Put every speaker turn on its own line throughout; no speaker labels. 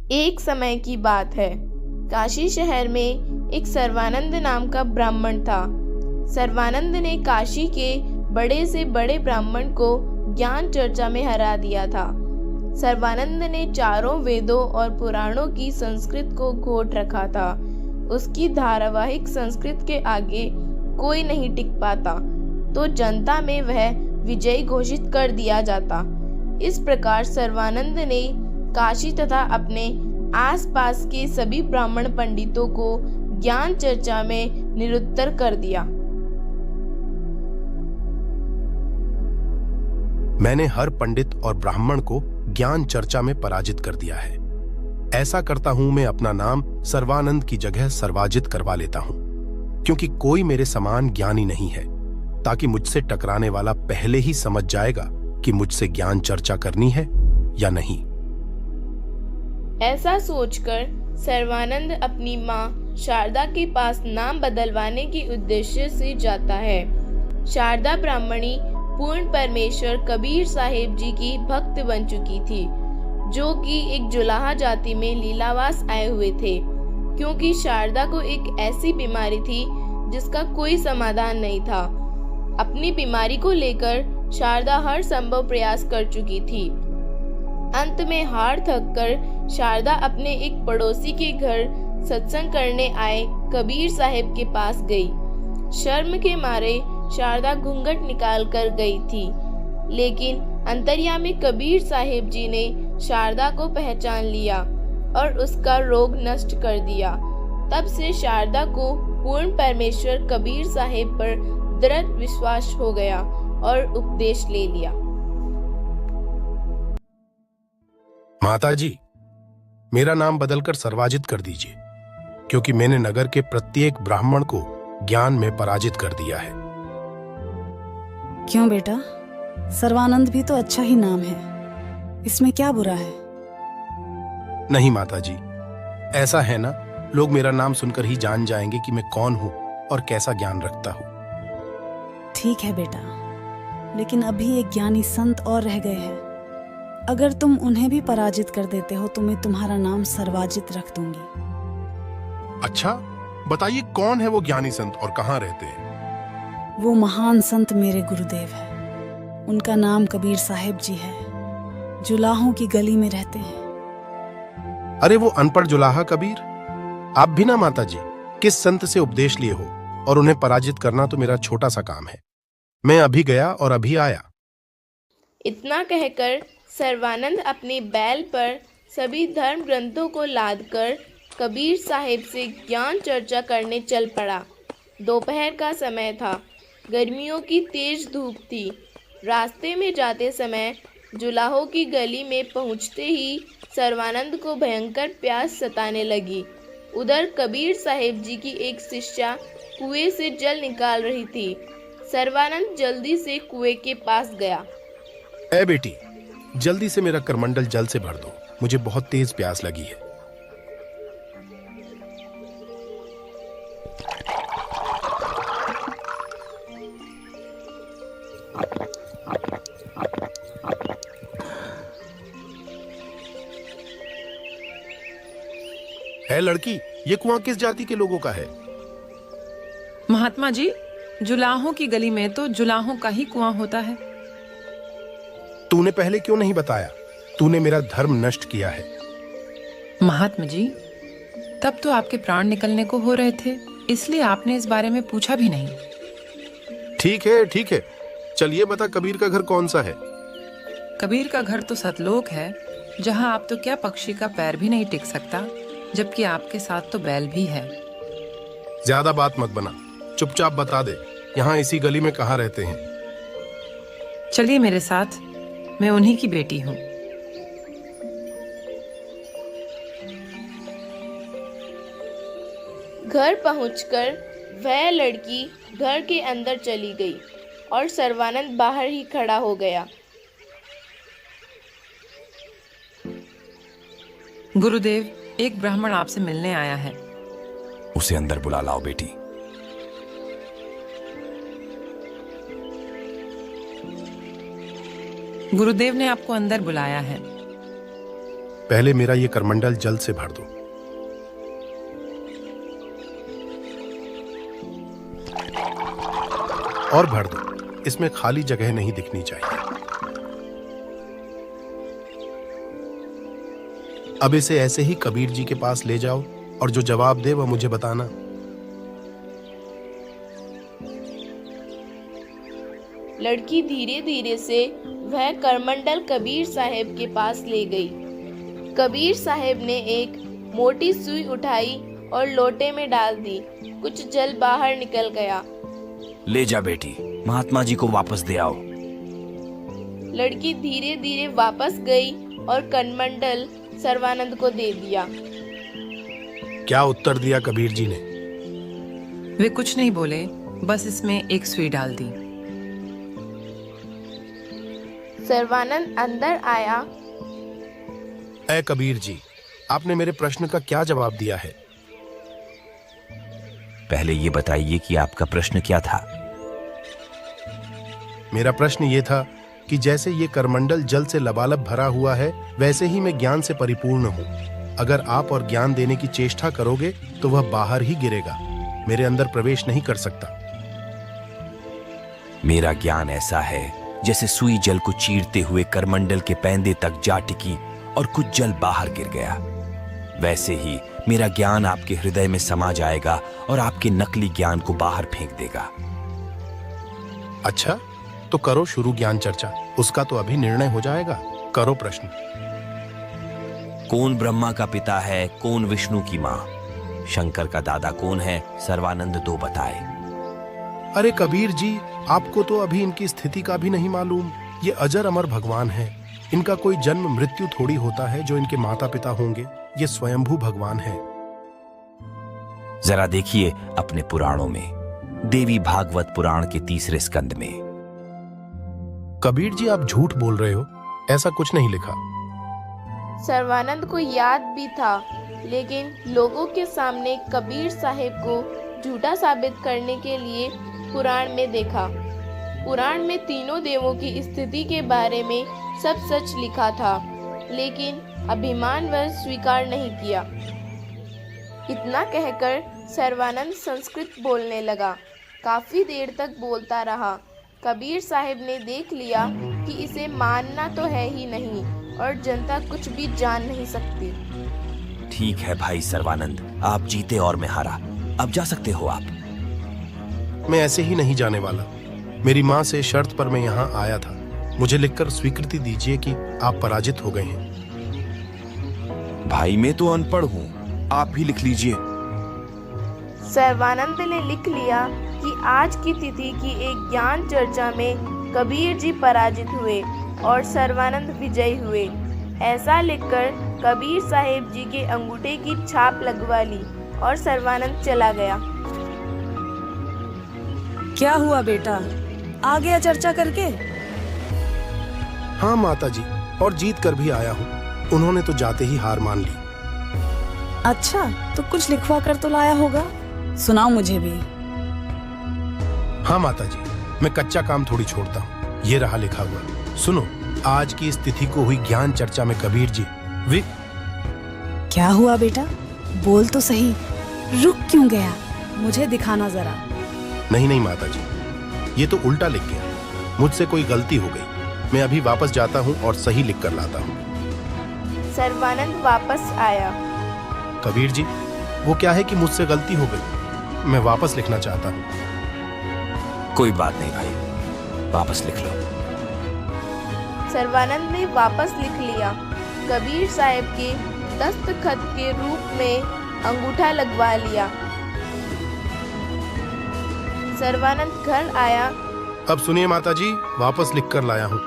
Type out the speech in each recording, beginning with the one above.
एक समय की बात है। काशी शहर में एक सर्वानंद नाम का ब्राह्मण था। सर्वानंद ने काशी के बड़े से बड़े ब्राह्मण को ज्ञान चर्चा में हरा दिया था। सर्वानंद ने चारों वेदों और पुराणों की संस्कृत को घोट रखा था। उसकी धारावाहिक संस्कृत के आगे कोई नहीं टिक पाता, तो जनता में वह विजयी घोषित कर दिया जाता। इस प्रकार सर्वानंद ने काशी तथा अपने आसपास के सभी ब्राह्मण पंडितों को ज्ञान चर्चा में निरुत्तर कर दिया।
मैंने हर पंडित और ब्राह्मण को ज्ञान चर्चा में पराजित कर दिया है। ऐसा करता हूं मैं अपना नाम सर्वानंद की जगह सर्वाजित करवा लेता हूं, क्योंकि कोई मेरे समान ज्ञानी नहीं है, ताकि मुझसे टकराने वाला पहले ही समझ जाएगा कि मुझसे ज्ञान चर्चा करनी है या नहीं।
ऐसा सोचकर सर्वानंद अपनी माँ शारदा के पास नाम बदलवाने के उद्देश्य से जाता है। शारदा ब्राह्मणी पूर्ण परमेश्वर कबीर साहिब जी की भक्त बन चुकी थी, जो कि एक जुलाहा जाति में लीलावास आए हुए थे, क्योंकि शारदा को एक ऐसी बीमारी थी जिसका कोई समाधान नहीं था। अपनी बीमारी को लेकर शारदा हर संभव प्रयास कर चुकी थी। अंत में हार थककर शारदा अपने एक पड़ोसी के घर सत्संग करने आए कबीर साहिब के पास गई। शर्म के मारे शारदा घूंघट निकाल कर गई थी, लेकिन अंतर्यामी कबीर साहिब जी ने शारदा को पहचान लिया और उसका रोग नष्ट कर दिया। तब से शारदा को पूर्ण परमेश्वर कबीर साहिब पर दृढ़ विश्वास हो गया और उपदेश ले लिया।
माताजी, मेरा नाम बदलकर सर्वाजित कर दीजिए, क्योंकि मैंने नगर के प्रत्येक ब्राह्मण को ज्ञान में पराजित कर दिया है।
क्यों बेटा, सर्वानंद भी तो अच्छा ही नाम है, इसमें क्या बुरा है?
नहीं माताजी, ऐसा है ना, लोग मेरा नाम सुनकर ही जान जाएंगे कि मैं कौन हूं और कैसा ज्ञान रखता हूं।
ठीक है बेटा, लेकिन अभी एक ज्ञानी संत और रह गए हैं। अगर तुम उन्हें भी पराजित कर देते हो तो मैं तुम्हारा नाम सर्वाजित रख दूंगी।
अच्छा, बताइए कौन है वो ज्ञानी संत और कहाँ रहते हैं?
वो महान संत मेरे गुरुदेव है। उनका नाम कबीर साहिब जी है। जुलाहों की गली में रहते हैं।
अरे वो अनपढ़ जुलाहा कबीर। आप भी ना माताजी किस संत से उपदेश लिए हो, और उन्हें पराजित करना तो मेरा छोटा सा काम है। मैं अभी गया और अभी आया।
इतना कहकर सर्वानंद अपने बैल पर सभी धर्म ग्रंथों को लादकर कबीर साहिब से ज्ञान चर्चा करने चल पड़ा। दोपहर का समय था। गर्मियों की तेज धूप थी। रास्ते में जाते समय जुलाहों की गली में पहुंचते ही सर्वानंद को भयंकर प्यास सताने लगी। उधर कबीर साहिब जी की एक शिष्या कुएं से जल निकाल रही थी। सर्वानंद जल्दी से कुएं के पास गया।
ए बेटी, जल्दी से मेरा करमंडल जल से भर दो, मुझे बहुत तेज प्यास लगी है। है लड़की, ये कुआं किस जाति के लोगों का है?
महात्मा जी, जुलाहों की गली में तो जुलाहों का ही कुआं होता है।
तूने पहले क्यों नहीं बताया? तूने मेरा धर्म नष्ट किया है।
महात्मा जी, तब तो आपके प्राण निकलने को हो रहे थे, इसलिए आपने इस बारे में पूछा भी नहीं।
ठीक है ठीक है, चलिए बता, कबीर का घर कौन सा है?
कबीर का घर तो सतलोक है, जहां आप तो क्या पक्षी का पैर भी नहीं टिक सकता, जबकि आपके साथ तो बैल भी है।
ज्यादा बात मत बना, चुपचाप बता दे, यहाँ इसी गली में कहाँ रहते हैं?
चलिए मेरे साथ, मैं उन्हीं की बेटी हूँ।
घर पहुंचकर वह लड़की घर के अंदर चली गई और सर्वानंद बाहर ही खड़ा हो गया।
गुरुदेव, एक ब्राह्मण आपसे मिलने आया है।
उसे अंदर बुला लाओ बेटी।
गुरुदेव ने आपको अंदर बुलाया है।
पहले मेरा ये करमंडल जल से भर दो। और भर दो, इसमें खाली जगह नहीं दिखनी चाहिए। अब इसे ऐसे ही कबीर जी के पास ले जाओ और जो जवाब दे वह मुझे बताना।
लड़की धीरे धीरे से वह करमंडल कबीर साहब के पास ले गई। कबीर साहब ने एक मोटी सुई उठाई और लोटे में डाल दी। कुछ जल बाहर निकल गया।
ले जा बेटी, महात्मा जी को वापस दे आओ।
लड़की धीरे धीरे वापस गई और करमंडल सर्वानंद को दे दिया।
क्या उत्तर दिया कबीर जी ने?
वे कुछ नहीं बोले, बस इसमें एक सुई डाल दी।
सर्वानंद अंदर आया।
ऐ कबीर जी, आपने मेरे प्रश्न का क्या जवाब दिया है?
पहले ये बताइए कि आपका प्रश्न क्या था?
मेरा प्रश्न ये था कि जैसे ये करमंडल जल से लबालब भरा हुआ है, वैसे ही मैं ज्ञान से परिपूर्ण हूँ। अगर आप और ज्ञान देने की चेष्टा करोगे तो वह बाहर ही गिरेगा, मेरे अंदर प्रवेश नहीं कर सकता।
मेरा ज्ञान ऐसा है जैसे सुई जल को चीरते हुए करमंडल के पैंदे तक जा टिकी और कुछ जल बाहर गिर गया। वैसे ही मेरा ज्ञान आपके हृदय में समा जाएगा और आपके नकली ज्ञान को बाहर फेंक देगा।
अच्छा, तो करो शुरू ज्ञान चर्चा, उसका तो अभी निर्णय हो जाएगा। करो प्रश्न।
कौन ब्रह्मा का पिता है, कौन विष्णु की माँ? शंकर का दादा कौन है? सर्वानंद दो बताए।
अरे कबीर जी, आपको तो अभी इनकी स्थिति का भी नहीं मालूम। ये अजर अमर भगवान है, इनका कोई जन्म मृत्यु थोड़ी होता है जो इनके माता पिता होंगे। ये स्वयंभू भगवान है।
जरा देखिए अपने पुराणों में, देवी भागवत पुराण के 3 स्कंद में।
कबीर जी, आप झूठ बोल रहे हो, ऐसा कुछ नहीं लिखा।
सर्वानंद को याद भी था, लेकिन लोगों के सामने कबीर साहब को झूठा साबित करने के लिए पुराण में देखा। पुराण में तीनों देवों की स्थिति के बारे में सब सच लिखा था, लेकिन अभिमान वह स्वीकार नहीं किया। इतना कहकर सर्वानंद संस्कृत बोलने लगा। काफी देर तक बोलता रहा। कबीर साहब ने देख लिया कि इसे मानना तो है ही नहीं और जनता कुछ भी जान नहीं सकती।
ठीक है भाई सर्वानंद, आप जीते और मैं हारा। अब जा सकते हो आप।
मैं ऐसे ही नहीं जाने वाला। मेरी माँ से शर्त पर मैं यहाँ आया था। मुझे लिखकर स्वीकृति दीजिए कि आप पराजित हो गए हैं।
भाई मैं तो अनपढ़ हूँ, आप भी लिख लीजिए।
सर्वानंद ने लिख लिया कि आज की तिथि की एक ज्ञान चर्चा में कबीर जी पराजित हुए और सर्वानंद विजयी हुए। ऐसा लिखकर कबीर साहब जी के अंगूठे की छाप लगवा ली और सर्वानंद चला गया।
क्या हुआ बेटा, आ गया चर्चा करके?
हाँ माता जी, और जीत कर भी आया हूँ। उन्होंने तो जाते ही हार मान ली।
अच्छा, तो कुछ लिखवा कर तो लाया होगा, सुनाओ मुझे भी।
हाँ माता जी, मैं कच्चा काम थोड़ी छोड़ता हूँ। ये रहा लिखा हुआ, सुनो। आज की इस तिथि को हुई ज्ञान चर्चा में कबीर जी
क्या हुआ बेटा, बोल तो सही। रुक क्यों गया, मुझे दिखाना जरा।
नहीं माता जी, ये तो उल्टा लिख गया। मुझसे कोई गलती हो गई। मैं अभी वापस जाता हूँ और सही लिख कर लाता हूँ।
सर्वानंद वापस आया।
कबीर जी, वो क्या है कि मुझसे गलती हो गई। मैं वापस लिखना चाहता हूँ।
कोई बात नहीं भाई, वापस लिख लो।
सर्वानंद ने वापस लिख लिया। कबीर साहब के दस्तखत के रूप में अंगूठा लगवा लिया। सर्वानंद घर आया।
अब सुनिए माता जी, वापस लिख कर लाया हूँ।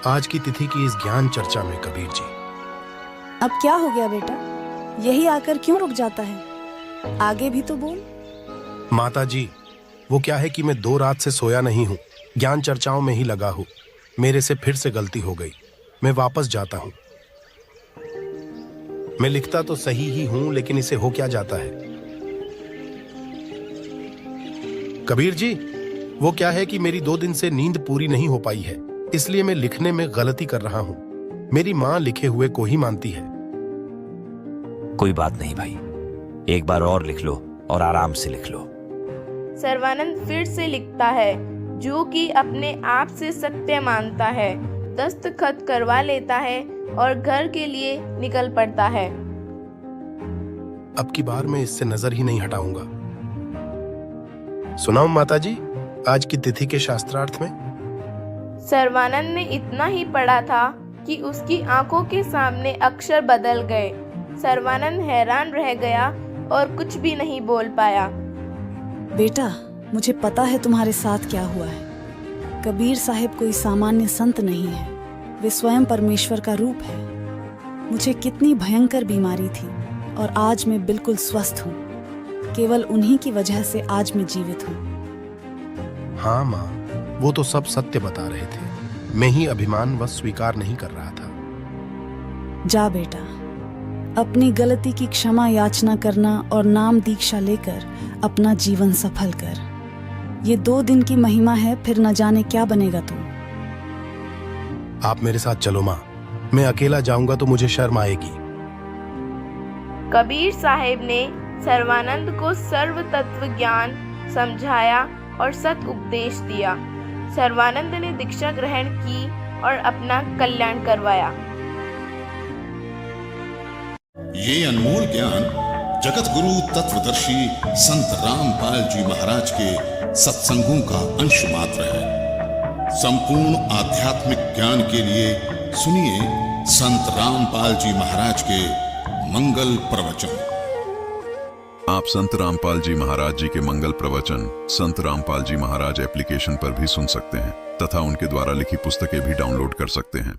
आज की तिथि की इस ज्ञान चर्चा में कबीर जी।
अब क्या हो गया बेटा, यही आकर क्यों रुक जाता है? आगे भी तो बोल।
माता जी, वो क्या है कि मैं 2 रात से सोया नहीं हूँ, ज्ञान चर्चाओं में ही लगा हूँ। मेरे से फिर से गलती हो गई। मैं वापस जाता हूँ। मैं लिखता तो सही ही हूँ, लेकिन इसे हो क्या जाता है? कबीर जी, वो क्या है कि मेरी 2 दिन से नींद पूरी नहीं हो पाई है, इसलिए मैं लिखने में गलती कर रहा हूँ। मेरी माँ लिखे हुए को ही मानती है।
कोई बात नहीं भाई, एक बार और लिख लो और आराम से लिख लो।
सर्वानंद फिर से लिखता है, जो कि अपने आप से सत्य मानता है, दस्तखत करवा लेता है और घर के लिए निकल पड़ता है।
अब की बार मैं इससे नजर ही नहीं हटाऊंगा। सुनाओ माताजी, आज की तिथि के शास्त्रार्थ में।
सर्वानंद ने इतना ही पढ़ा था कि उसकी आंखों के सामने अक्षर बदल गए। सर्वानंद हैरान रह गया और कुछ भी नहीं बोल पाया।
बेटा, मुझे पता है तुम्हारे साथ क्या हुआ है। कबीर साहिब कोई सामान्य संत नहीं है, वे स्वयं परमेश्वर का रूप है। मुझे कितनी भयंकर बीमारी थी और आज मैं बिल्कुल स्वस्थ हूँ। केवल उन्हीं की वजह से आज मैं जीवित हूँ।
हाँ माँ, वो तो सब सत्य बता रहे थे, मैं ही अभिमान व स्वीकार नहीं कर रहा था।
जा बेटा, अपनी गलती की क्षमा याचना करना और नाम दीक्षा लेकर अपना जीवन सफल कर। ये 2 दिन की महिमा है, फिर न जाने क्या बनेगा तू।
आप मेरे साथ चलो माँ, मैं अकेला जाऊंगा तो मुझे शर्म आएगी।
कबीर साहिब ने सर्वानंद को सर्व तत्व ज्ञान समझाया और सत उपदेश दिया। सर्वानंद ने दीक्षा ग्रहण की और अपना कल्याण करवाया।
ये अनमोल ज्ञान जगत गुरु तत्वदर्शी संत रामपाल जी महाराज के सत्संगों का अंश मात्र है। संपूर्ण आध्यात्मिक ज्ञान के लिए सुनिए संत रामपाल जी महाराज के मंगल प्रवचन।
आप संत रामपाल जी महाराज जी के मंगल प्रवचन संत रामपाल जी महाराज एप्लीकेशन पर भी सुन सकते हैं तथा उनके द्वारा लिखी पुस्तकें भी डाउनलोड कर सकते हैं।